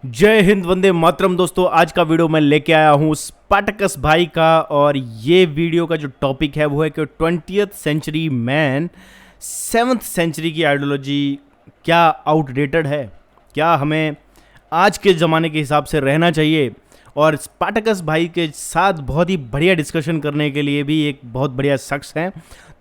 जय हिंद, वंदे मातरम। दोस्तों, आज का वीडियो मैं लेके आया हूँ स्पाटकस भाई का। और ये वीडियो का जो टॉपिक है वो है कि 20th century man 7th century की आइडियोलॉजी क्या आउटडेटेड है, क्या हमें आज के ज़माने के हिसाब से रहना चाहिए। और स्पाटकस भाई के साथ बहुत ही बढ़िया डिस्कशन करने के लिए भी एक बहुत बढ़िया शख्स हैं।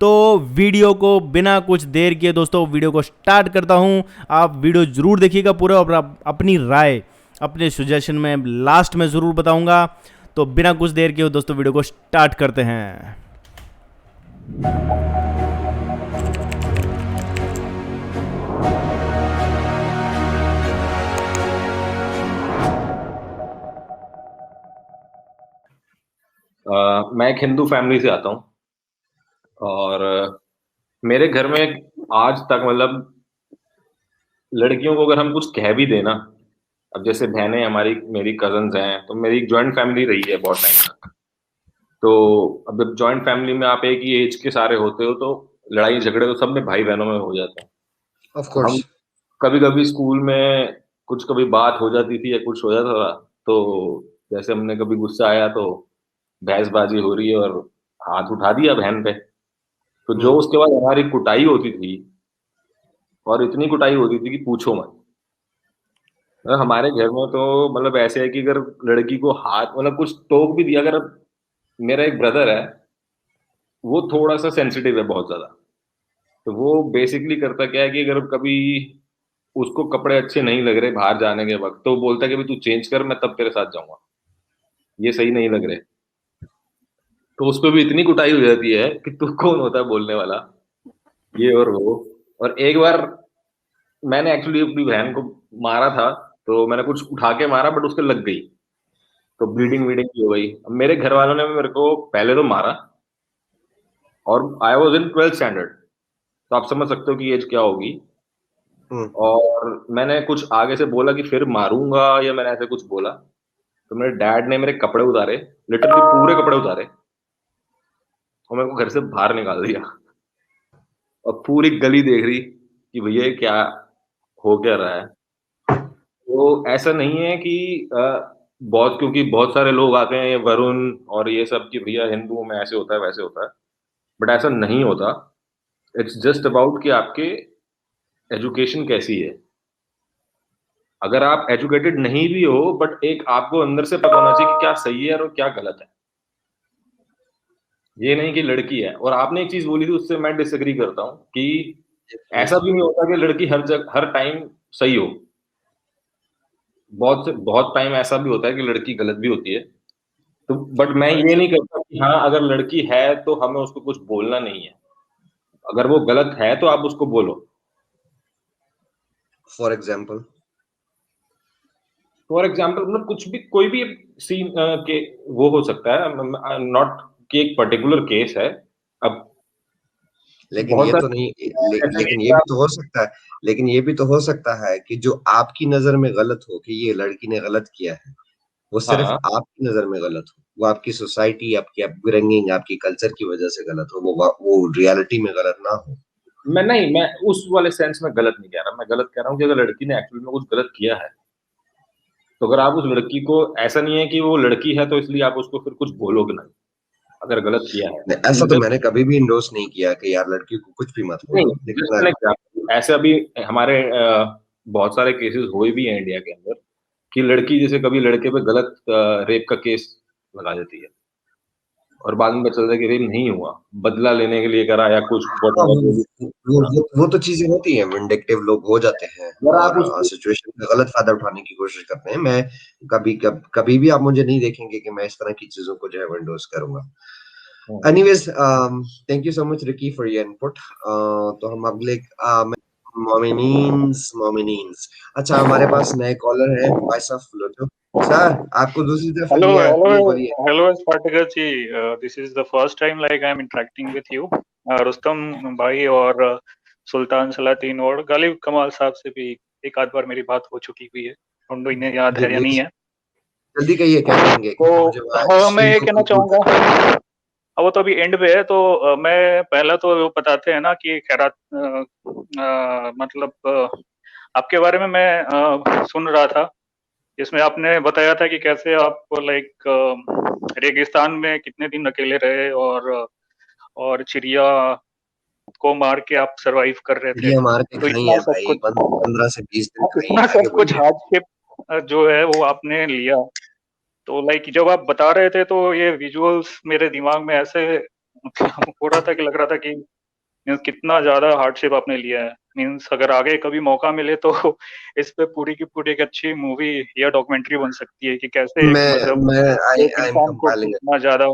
तो वीडियो को बिना कुछ देर किए दोस्तों वीडियो को स्टार्ट करता हूं। आप वीडियो ज़रूर देखिएगा पूरा, और आप अपनी राय अपने सुजेशन में लास्ट में ज़रूर बताऊंगा। तो बिना कुछ देर किए दोस्तों वीडियो को स्टार्ट करते हैं। मैं एक हिंदू फैमिली से आता हूँ और मेरे घर में आज तक मतलब लड़कियों को अगर हम कुछ कह भी देना, अब जैसे बहनें हमारी मेरी कजन्स हैं, तो मेरी एक जॉइंट फैमिली रही है बहुत टाइम तक। तो अब जब जॉइंट फैमिली में आप एक ही एज के सारे होते हो तो लड़ाई झगड़े तो सब में भाई बहनों में हो जाते हैं। ऑफ तो हम कोर्स। कभी कभी स्कूल में कुछ कभी बात हो जाती थी या कुछ हो जाता था, तो जैसे हमने कभी गुस्सा आया तो बहसबाजी हो रही है और हाथ उठा दिया बहन पे, तो जो हम्म। उसके बाद हमारी कुटाई होती थी, और इतनी कुटाई होती थी कि पूछो मत। हमारे घर में तो मतलब ऐसे है कि अगर लड़की को हाथ मतलब कुछ टोक भी दिया, अगर मेरा एक ब्रदर है, वो थोड़ा सा सेंसिटिव है बहुत ज्यादा। तो वो बेसिकली करता क्या है कि अगर कभी उसको कपड़े अच्छे नहीं लग रहे बाहर जाने के वक्त, तो वो बोलता है कि भाई तू चेंज कर, मैं तब तेरे साथ जाऊंगा, ये सही नहीं लग रहे। तो उस पर भी इतनी कुटाई हो जाती है कि तू कौन होता है बोलने वाला, ये और वो। और एक बार मैंने एक्चुअली अपनी बहन को मारा था, तो मैंने कुछ उठा के मारा बट उसके लग गई, तो ब्लीडिंग वीडिंग भी हो गई। अब मेरे घर वालों ने मेरे को पहले तो मारा, और I was in 12th standard, तो आप समझ सकते हो कि एज क्या होगी। हम्म। और मैंने कुछ आगे से बोला कि फिर मारूंगा, या मैंने ऐसे कुछ बोला, तो मेरे डैड ने मेरे कपड़े उतारे, लिटरली पूरे कपड़े उतारे, और मेरे को घर से बाहर निकाल दिया। और पूरी गली देख रही कि भैया ये क्या हो क्या रहा है। तो ऐसा नहीं है कि बहुत, क्योंकि बहुत सारे लोग आते हैं ये वरुण और ये सब कि भैया हिंदुओं में ऐसे होता है वैसे होता है, बट ऐसा नहीं होता। इट्स जस्ट अबाउट कि आपके एजुकेशन कैसी है। अगर आप एजुकेटेड नहीं भी हो, बट एक आपको अंदर से पता होना चाहिए कि क्या सही है और क्या गलत है। ये नहीं कि लड़की है। और आपने एक चीज बोली थी, उससे मैं डिसएग्री करता हूँ कि प्लीज। ऐसा भी नहीं होता कि लड़की हर जगह हर टाइम सही हो। बहुत टाइम ऐसा भी होता है कि लड़की गलत भी होती है। तो बट मैं फॉर ये नहीं एग्जाम्पल। करता कि हाँ अगर लड़की है तो हमें उसको कुछ बोलना नहीं है। अगर वो गलत है तो आप उसको बोलो। For example. फॉर एग्जाम्पल मतलब कुछ भी, कोई भी सीन के वो हो सकता है, नॉट कि एक पर्टिकुलर केस है। अब लेकिन बहुत ये तो सारे नहीं। ऐसे नहीं लेकिन कि ये भी आप, तो हो सकता है। लेकिन ये भी तो हो सकता है कि जो आपकी नजर में गलत हो कि ये लड़की ने गलत किया है, वो सिर्फ हाँ। आपकी नजर में गलत हो, वो आपकी सोसाइटी, आपकी अपब्रिंगिंग, आपकी कल्चर की वजह से गलत हो, वो रियलिटी में गलत ना हो। मैं उस वाले सेंस में गलत नहीं कह रहा। मैं गलत कह रहा हूँ कि अगर लड़की ने एक्चुअली में कुछ गलत किया है, तो अगर आप उस लड़की को, ऐसा नहीं है कि वो लड़की है तो इसलिए आप उसको फिर कुछ बोलोगे नहीं। अगर गलत किया है, ऐसा तो जस्ट मैंने कभी भी इंडोर्स नहीं किया कि यार लड़की को कुछ भी मत नहीं, बोलो, लेकिन जस्ट एन एग्जाम्पल, ऐसे अभी हमारे बहुत सारे केसेस हुए भी हैं इंडिया के अंदर, कि लड़की जैसे कभी लड़के पे गलत रेप का केस लगा देती है, और बाद में पता चलता है कि रेप नहीं हुआ, बदला लेने के लिए करा या कुछ हाँ, whatever जो भी करा। वो तो चीजें होती हैं, विंडिक्टिव लोग हो जाते हैं अगर आप और उसको, सिचुएशन का गलत फायदा उठाने की कोशिश करते हैं। मैं कभी भी आप मुझे नहीं देखेंगे कि मैं इस तरह की चीजों को जो है विंडोज करूंगा। Anyways, thank you so much Ricky for your input. तो हम अगले मोमिनीन्स। अच्छा, हमारे पास नए कॉलर हैं, भाई साहब फ्लोटो सर। आपको दूसरी तरफ Hello, ये hello, ये बोलिए। hello, Spartacus ji. This is the first time like I'm interacting with you. Rustam भाई और सुल्तान सलातीन और गालिब कमाल साहब से भी एक आध बार मेरी बात हो चुकी हुई है। उनको इन्हें याद जी है या जी, नहीं है। जल्दी कहिए क्या कहेंगे, क्योंकि मुझे तो हाँ, मैं स्ट्रीम ये को कहना कंक्लूड चाहूंगा। करना है। अब वो तो अभी एंड पे है, तो मैं पहला तो वो बताते हैं ना कि खैरात मतलब आपके बारे में मैं सुन रहा था इसमें आपने बताया था कि कैसे आप लाइक रेगिस्तान में कितने दिन अकेले रहे और चिड़िया को मार के आप सरवाइव कर रहे थे। चिड़िया मार के तो खाई इतना है सब भाई, कुछ 15 से 20 दिन खाई इतना है, आगे सब कुछ बोलिए। हार्डशिप जो है वो आपने लिया। तो लाइक जब आप बता रहे थे तो ये विजुअल्स मेरे दिमाग में ऐसे हो रहा था कि लग रहा था कि मीन्स कितना ज्यादा हार्डशिप आपने लिया है। मीन्स अगर आगे कभी मौका मिले तो इस पे पूरी की पूरी एक अच्छी मूवी या डॉक्यूमेंट्री बन सकती है कि कैसे एक मजहब मैं आई एक आई एम इंसान को कंपाइलिंग कितना ज्यादा।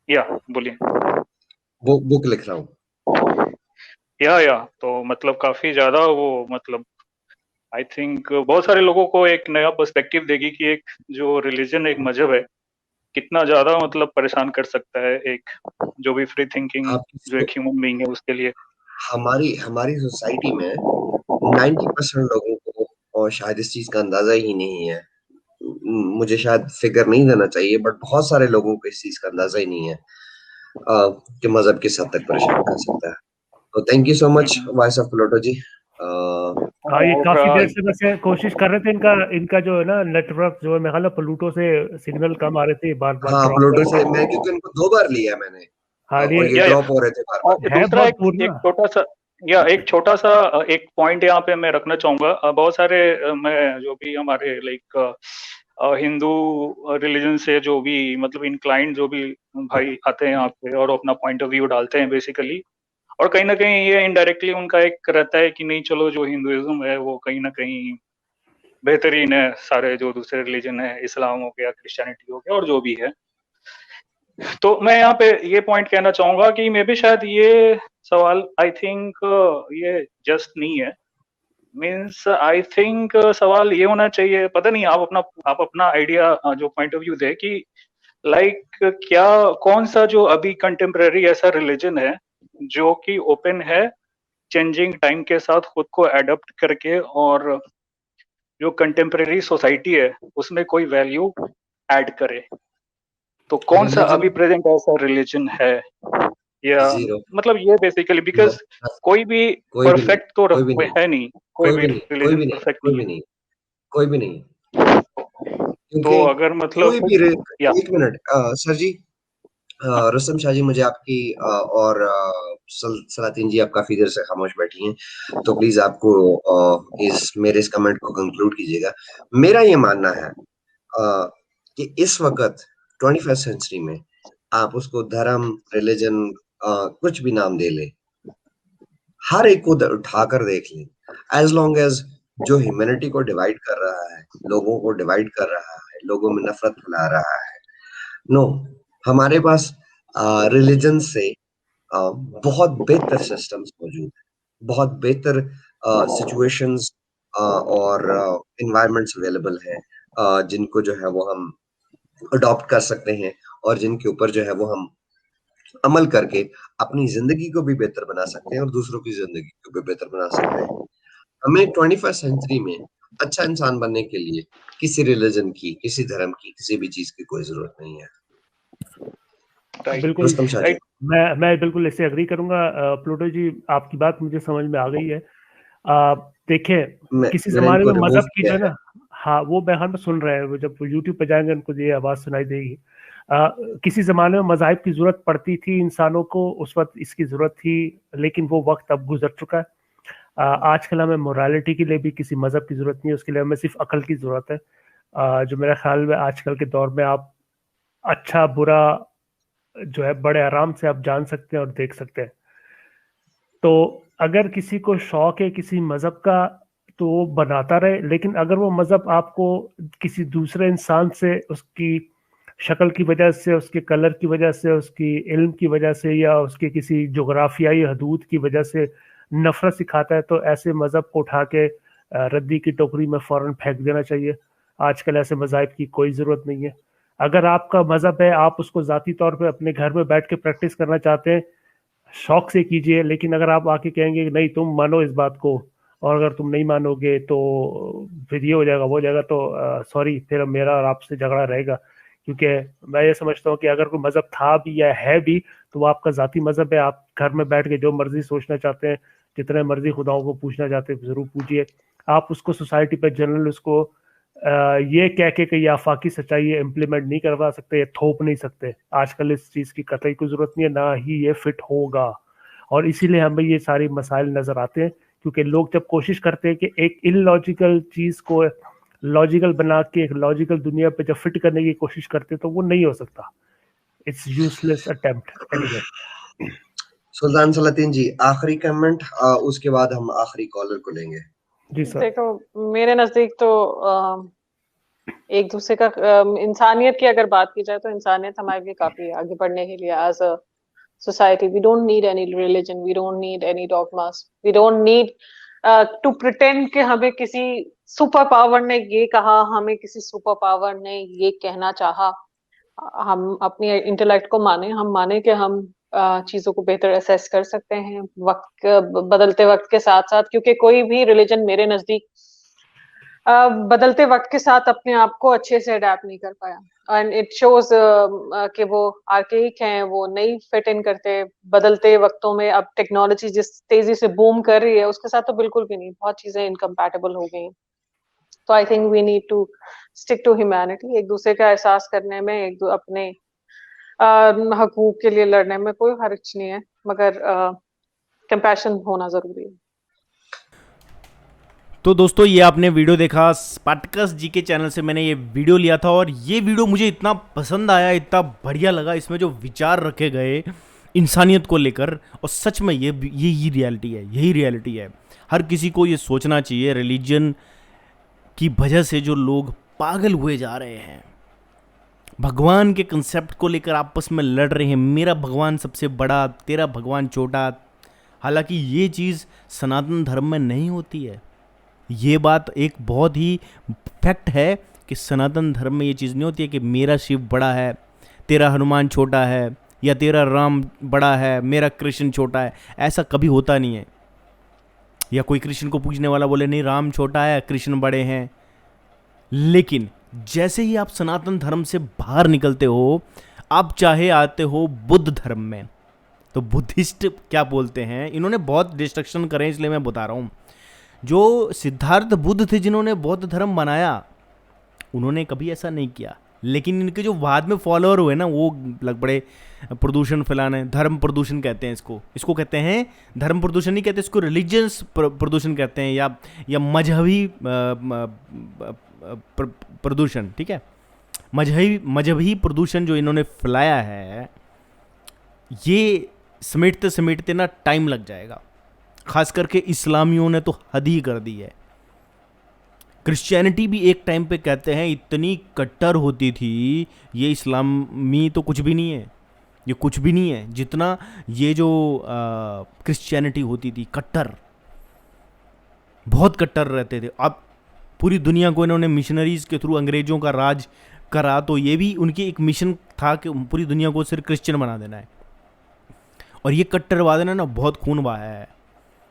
या बोलिए। बुक लिख रहा हूँ। या तो मतलब काफी ज्यादा वो मतलब आई थिंक बहुत सारे लोगों को एक नया पर्सपेक्टिव देगी कि एक जो रिलीजन एक मजहब है कितना ज्यादा मतलब परेशान कर सकता है एक जो भी फ्री थिंकिंग आप जो एक ह्यूमन बीइंग है उसके लिए। हमारी हमारी सोसाइटी में 90% लोगों को और शायद इस चीज का अंदाजा ही नहीं है। मुझे शायद फिगर नहीं देना चाहिए, बट बहुत सारे लोगों को इस चीज का अंदाजा ही नहीं है कि मजहब किस हद तक परेशान कर सकता है। तो thank you so much voice of Pluto ji. हाँ, ये काफी और देर से वैसे कोशिश कर रहे थे इनका जो है ना नेटवर्क जो है, मेरे ख्याल प्लूटो से सिग्नल कम आ रहे थे, बार बार हाँ, ड्रॉप प्लूटो से मैं, क्योंकि उनको 2 बार लिया मैंने हाँ और ये ये ड्रॉप हो रहे थे बार बार। और है दूसरा बहुत एक दूर एक ना। छोटा सा एक छोटा सा एक पॉइंट यहाँ पे मैं रखना चाहूंगा। बहुत सारे मैं जो भी हमारे लाइक हिंदू रिलीजन से जो भी मतलब इंक्लाइंड जो भी भाई आते हैं यहाँ पे और अपना पॉइंट ऑफ व्यू डालते हैं बेसिकली। और कहीं ना कहीं ये इनडायरेक्टली उनका एक रहता है कि नहीं चलो जो हिंदुइज्म है वो कहीं ना कहीं बेहतरीन है सारे जो दूसरे रिलीजन है, इस्लाम हो गया, क्रिश्चियनिटी हो गया और जो भी है। तो मैं यहाँ पे ये पॉइंट कहना चाहूंगा कि मे भी शायद ये सवाल आई थिंक ये जस्ट नहीं है। मीन्स आई थिंक सवाल ये होना चाहिए, पता नहीं आप अपना आइडिया जो पॉइंट ऑफ व्यू दे कि लाइक क्या कौन सा जो अभी कंटेम्प्रेरी ऐसा रिलीजन है जो कि ओपन है चेंजिंग टाइम के साथ खुद को एडप्ट करके और जो कंटेम्प्रेरी सोसाइटी है उसमें कोई वैल्यू ऐड करे। तो कौन सा रिलीजन अभी प्रेजेंट ऐसा रिलीजन है या 0, मतलब ये बेसिकली बिकॉज कोई भी कोई भी नहीं, परफेक्ट तो कोई भी नहीं, है नहीं, कोई कोई भी भी नहीं, कोई रिलीजन भी नहीं, परफेक्ट कोई नहीं भी है। नहीं, कोई भी नहीं, तो क्योंकि अगर कोई मतलब भी या 1 मिनट सर जी, रुस्तम शाह जी, मुझे आपकी और सलातीन जी, आप काफी देर से खामोश बैठी हैं, तो प्लीज आपको इस मेरे इस कमेंट को कंक्लूड कीजिएगा। मेरा ये मानना है कि इस वक्त 21st सेंचुरी में आप उसको धर्म, रिलीजन, कुछ भी नाम दे ले, हर एक को उठाकर देख लें, एज लॉन्ग एज जो ह्यूमैनिटी को डिवाइड कर रहा है, लोगों को डिवाइड कर रहा है, लोगों में नफरत फैला रहा है, नो, हमारे पास रिलीजन से बहुत बेहतर सिस्टम्स मौजूद है, बहुत बेहतर सिचुएशंस और एनवायरनमेंट्स अवेलेबल हैं, जिनको जो है वो हम अडॉप्ट कर सकते हैं और जिनके ऊपर जो है वो हम अमल करके अपनी जिंदगी को भी बेहतर बना सकते हैं और दूसरों की जिंदगी को भी बेहतर बना सकते हैं। हमें 21st सेंचुरी में अच्छा इंसान बनने के लिए किसी रिलीजन की, किसी धर्म की, किसी भी चीज की कोई जरूरत नहीं है। बिल्कुल रुस्तम शाह जी। मैं बिल्कुल इससे एग्री करूंगा। प्लूटो जी, आपकी बात मुझे समझ में आ गई है। देखें, किसी मैंने जमाने इनको में रिमूव मजहब की किया जो है है। ना, हाँ वो बहन में सुन रहे हैं, वो जब यूट्यूब पे जाएंगे उनको ये आवाज सुनाई देगी। किसी जमाने में मजाहिब की जरूरत पड़ती थी इंसानों को, उस वक्त इसकी जरूरत थी, लेकिन वो वक्त अब गुजर चुका है। आजकल हमें मोरालिटी के लिए भी किसी मजहब की जरूरत नहीं है, उसके लिए हमें सिर्फ अकल की जरूरत है। जो मेरे ख्याल में आजकल के दौर में आप अच्छा बुरा जो है बड़े आराम से आप जान सकते हैं और देख सकते हैं। तो अगर किसी को शौक है किसी मजहब का तो वो बनाता रहे, लेकिन अगर वो मजहब आपको किसी दूसरे इंसान से उसकी शक्ल की वजह से, उसके कलर की वजह से, उसकी इल्म की वजह से या उसके किसी जोग्राफियाई हदूद की वजह से नफरत सिखाता है, तो ऐसे मजहब को उठा के रद्दी की टोकरी में फौरन फेंक देना चाहिए। आजकल ऐसे मजाहिब की कोई ज़रूरत नहीं है। अगर आपका मजहब है, आप उसको ज़ाती तौर पे अपने घर में बैठ के प्रैक्टिस करना चाहते हैं, शौक से कीजिए। लेकिन अगर आप आके कहेंगे कि नहीं तुम मानो इस बात को, और अगर तुम नहीं मानोगे तो फिर ये हो जाएगा वो हो जाएगा, तो सॉरी, फिर मेरा और आपसे झगड़ा रहेगा। क्योंकि मैं ये समझता हूँ कि अगर कोई मजहब था भी या है भी तो वो आपका ज़ाती मजहब है। आप घर में बैठ के जो मर्जी सोचना चाहते हैं, जितने मर्जी खुदाओं को पूछना चाहते हैं, जरूर पूछिए। आप उसको सोसाइटी पे जनरल उसको ये कह के कि ये आफाकी सच्चाई ये इम्प्लीमेंट नहीं करवा सकते, ये थोप नहीं सकते, आजकल इस चीज़ की कतई कोई ज़रूरत नहीं है, ना ही ये फिट होगा। और इसीलिए हमें ये सारी मसाइल नज़र आते हैं, क्योंकि लोग जब कोशिश करते हैं कि एक इलॉजिकल चीज़ को लॉजिकल बना के एक लॉजिकल दुनिया पे जब फिट करने की कोशिश करते हैं तो वो नहीं हो सकता। It's useless attempt anyway. Sultan Salatin ji आखिरी कमेंट, उसके बाद हम आखिरी कॉलर को लेंगे। जी सर। देखो मेरे नजदीक तो एक दूसरे का इंसानियत की अगर बात की जाए तो इंसानियत हमारे लिए काफी आगे बढ़ने के लिए as a society we don't need any religion, we don't need any dogmas, we don't need to pretend कि हमें किसी सुपर पावर ने ये कहा, हमें किसी सुपर पावर ने ये कहना चाहा। हम अपनी इंटेलेक्ट को माने, हम माने कि हम चीजों को बेहतर असेस कर सकते हैं वक्त बदलते वक्त के साथ साथ, क्योंकि कोई भी रिलीजन मेरे नजदीक बदलते वक्त के साथ अपने आप को अच्छे से अडेप्ट नहीं कर पाया। एंड इट शोज कि वो आर्केइक हैं, वो नहीं फिट इन करते बदलते वक्तों में। अब टेक्नोलॉजी जिस तेजी से बूम कर रही है उसके साथ तो बिल्कुल भी नहीं, बहुत चीजें इनकम्पैटिबल हो गई। तो I think we need to stick to humanity, एक दूसरे का एहसास करने में, अपने हकूक के लिए लड़ने में कोई हर्ज नहीं है, मगर कंपैशन होना जरूरी है। तो दोस्तों ये आपने वीडियो देखा, स्पाटकस जी के चैनल से मैंने ये वीडियो लिया था और ये वीडियो मुझे इतना पसंद आया, इतना बढ़िया लगा। इसमें जो विचार रखे गए इंसानियत को लेकर, और सच में यही रियलिटी है, यही रियलिटी है। हर किसी को ये सोचना चाहिए, रिलीजन की वजह से जो लोग पागल हुए जा रहे हैं, भगवान के कंसेप्ट को लेकर आपस में लड़ रहे हैं, मेरा भगवान सबसे बड़ा, तेरा भगवान छोटा। हालांकि ये चीज़ सनातन धर्म में नहीं होती है। ये बात एक बहुत ही फैक्ट है कि सनातन धर्म में ये चीज़ नहीं होती है कि मेरा शिव बड़ा है, तेरा हनुमान छोटा है, या तेरा राम बड़ा है, मेरा कृष्ण छोटा है। ऐसा कभी होता नहीं है। या कोई कृष्ण को पूजने वाला बोले नहीं राम छोटा है, कृष्ण बड़े हैं। लेकिन जैसे ही आप सनातन धर्म से बाहर निकलते हो, आप चाहे आते हो बुद्ध धर्म में, तो बुद्धिस्ट क्या बोलते हैं, इन्होंने बहुत डिस्ट्रक्शन करे इसलिए मैं बता रहा हूँ। जो सिद्धार्थ बुद्ध थे जिन्होंने बौद्ध धर्म बनाया, उन्होंने कभी ऐसा नहीं किया। लेकिन इनके जो बाद में फॉलोअर हुए ना, वो बड़े प्रदूषण फैलाने, धर्म प्रदूषण कहते हैं इसको कहते हैं, धर्म प्रदूषण नहीं कहते, इसको रिलीजियस प्रदूषण कहते हैं, या मजहबी प्रदूषण, ठीक है। मजहबी प्रदूषण जो इन्होंने फैलाया है, ये समेटते समेटते ना टाइम लग जाएगा। खास करके इस्लामियों ने तो हद ही कर दी है। क्रिश्चियनिटी भी एक टाइम पे कहते हैं इतनी कट्टर होती थी, ये इस्लामी तो कुछ भी नहीं है, ये कुछ भी नहीं है जितना ये जो क्रिश्चियनिटी होती थी। कट्टर, बहुत कट्टर रहते थे। अब पूरी दुनिया को इन्होंने मिशनरीज के थ्रू अंग्रेजों का राज करा, तो ये भी उनकी एक मिशन था कि पूरी दुनिया को सिर्फ क्रिश्चियन बना देना है। और ये कट्टरवाद ने ना बहुत खून बहाया है,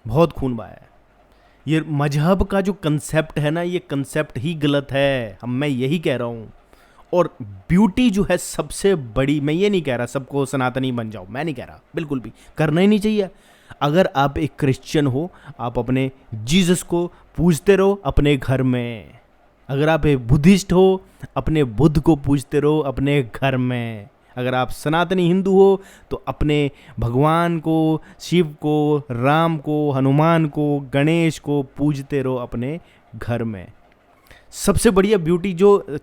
बहुत खून बहाया है। ये मजहब का जो कंसेप्ट है ना, ये कंसेप्ट ही गलत है, मैं यही कह रहा हूँ। और ब्यूटी जो है सबसे बड़ी, मैं ये नहीं कह रहा सबको सनातनी बन जाओ, मैं नहीं कह रहा, बिल्कुल भी करना ही नहीं चाहिए। अगर आप एक क्रिश्चियन हो, आप अपने जीसस को पूजते रहो अपने घर में। अगर आप एक बुद्धिस्ट हो, अपने बुद्ध को पूजते रहो अपने घर में। अगर आप सनातनी हिंदू हो तो अपने भगवान को, शिव को, राम को, हनुमान को, गणेश को पूजते रहो अपने घर में। सबसे बढ़िया ब्यूटी जो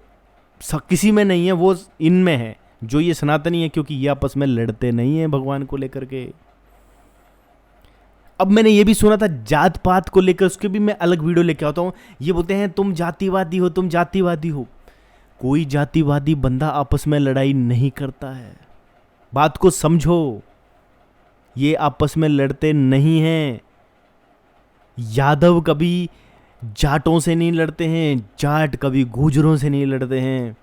किसी में नहीं है वो इनमें है, जो ये सनातनी है, क्योंकि ये आपस में लड़ते नहीं हैं भगवान को लेकर के। अब मैंने ये भी सुना था जात पात को लेकर, उसके भी मैं अलग वीडियो लेके आता हूँ। ये बोलते हैं तुम जातिवादी हो, तुम जातिवादी हो। कोई जातिवादी बंदा आपस में लड़ाई नहीं करता है, बात को समझो। ये आपस में लड़ते नहीं हैं। यादव कभी जाटों से नहीं लड़ते हैं, जाट कभी गुजरों से नहीं लड़ते हैं,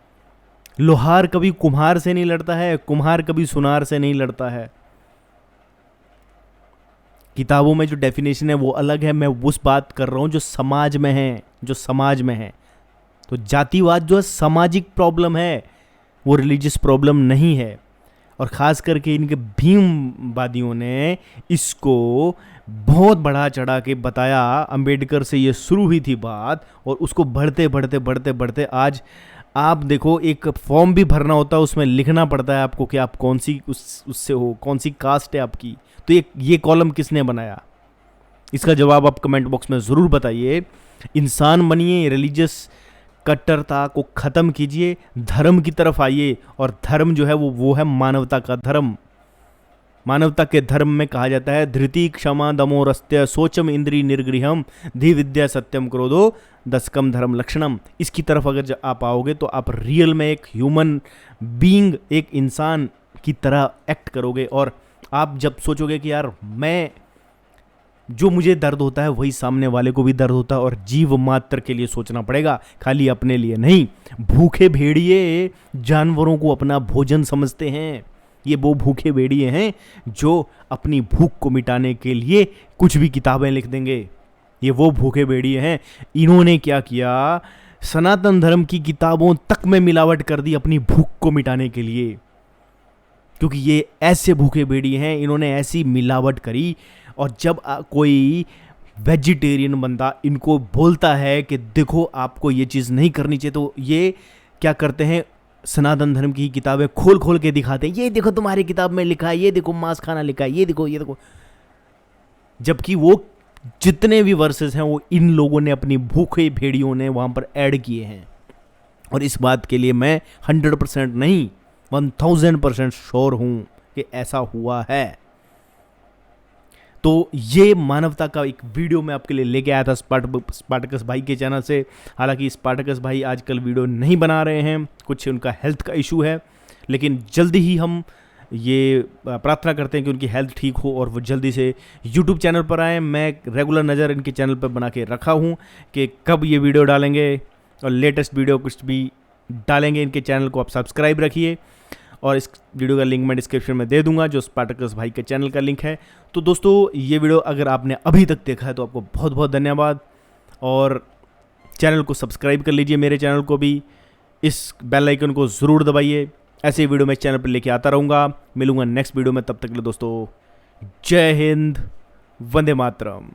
लोहार कभी कुम्हार से नहीं लड़ता है, कुम्हार कभी सुनार से नहीं लड़ता है। किताबों में जो डेफिनेशन है वो अलग है, मैं उस बात कर रहा हूँ जो समाज में है, जो समाज में है। तो जातिवाद जो है सामाजिक प्रॉब्लम है, वो रिलीजियस प्रॉब्लम नहीं है। और ख़ास करके इनके भीमवादियों ने इसको बहुत बढ़ा चढ़ा के बताया। अंबेडकर से ये शुरू हुई थी बात और उसको बढ़ते बढ़ते बढ़ते बढ़ते आज आप देखो, एक फॉर्म भी भरना होता है, उसमें लिखना पड़ता है आपको कि आप कौन सी उससे हो, कौन सी कास्ट है आपकी। तो ये कॉलम किसने बनाया, इसका जवाब आप कमेंट बॉक्स में ज़रूर बताइए। इंसान बनिए, रिलीजियस कट्टरता को ख़त्म कीजिए, धर्म की तरफ आइए। और धर्म जो है वो है मानवता का धर्म। मानवता के धर्म में कहा जाता है धृति क्षमा दमो रस्त्य शोचम इंद्री निर्गृहम धी विद्या सत्यम क्रोधो दशकम धर्म लक्षणम। इसकी तरफ अगर आप आओगे तो आप रियल में एक ह्यूमन बीइंग, एक इंसान की तरह एक्ट करोगे। और आप जब सोचोगे कि यार मैं, जो मुझे दर्द होता है वही सामने वाले को भी दर्द होता है, और जीव मात्र के लिए सोचना पड़ेगा, खाली अपने लिए नहीं। भूखे भेड़िए जानवरों को अपना भोजन समझते हैं। ये वो भूखे भेड़िए हैं जो अपनी भूख को मिटाने के लिए कुछ भी किताबें लिख देंगे। ये वो भूखे भेड़िए हैं। इन्होंने क्या किया, सनातन धर्म की किताबों तक में मिलावट कर दी अपनी भूख को मिटाने के लिए, क्योंकि ये ऐसे भूखे भेड़िए हैं, इन्होंने ऐसी मिलावट करी। और जब कोई वेजिटेरियन बंदा इनको बोलता है कि देखो आपको ये चीज़ नहीं करनी चाहिए, तो ये क्या करते हैं, सनातन धर्म की किताबें खोल खोल के दिखाते हैं, ये देखो तुम्हारी किताब में लिखा है, ये देखो मांस खाना लिखा है, ये देखो। जबकि वो जितने भी वर्सेस हैं वो इन लोगों ने, अपनी भूखे भेड़ियों ने वहाँ पर ऐड किए हैं। और इस बात के लिए मैं 100% नहीं 1000% श्योर हूँ कि ऐसा हुआ है। तो ये मानवता का एक वीडियो मैं आपके लिए लेके आया था स्पार्टकस भाई के चैनल से। हालांकि स्पार्टकस भाई आजकल वीडियो नहीं बना रहे हैं, कुछ उनका हेल्थ का इशू है, लेकिन जल्दी ही हम ये प्रार्थना करते हैं कि उनकी हेल्थ ठीक हो और वो जल्दी से यूट्यूब चैनल पर आएँ। मैं रेगुलर नज़र इनके चैनल पर बना के रखा हूँ कि कब ये वीडियो डालेंगे और लेटेस्ट वीडियो कुछ भी डालेंगे। इनके चैनल को आप सब्सक्राइब रखिए और इस वीडियो का लिंक मैं डिस्क्रिप्शन में दे दूंगा, जो स्पार्टकस भाई के चैनल का लिंक है। तो दोस्तों, ये वीडियो अगर आपने अभी तक देखा है तो आपको बहुत बहुत धन्यवाद, और चैनल को सब्सक्राइब कर लीजिए, मेरे चैनल को भी। इस बेल आइकन को ज़रूर दबाइए, ऐसे वीडियो मैं चैनल पर लेके आता रहूँगा। मिलूंगा नेक्स्ट वीडियो में, तब तक के लिए दोस्तों जय हिंद, वंदे मातरम।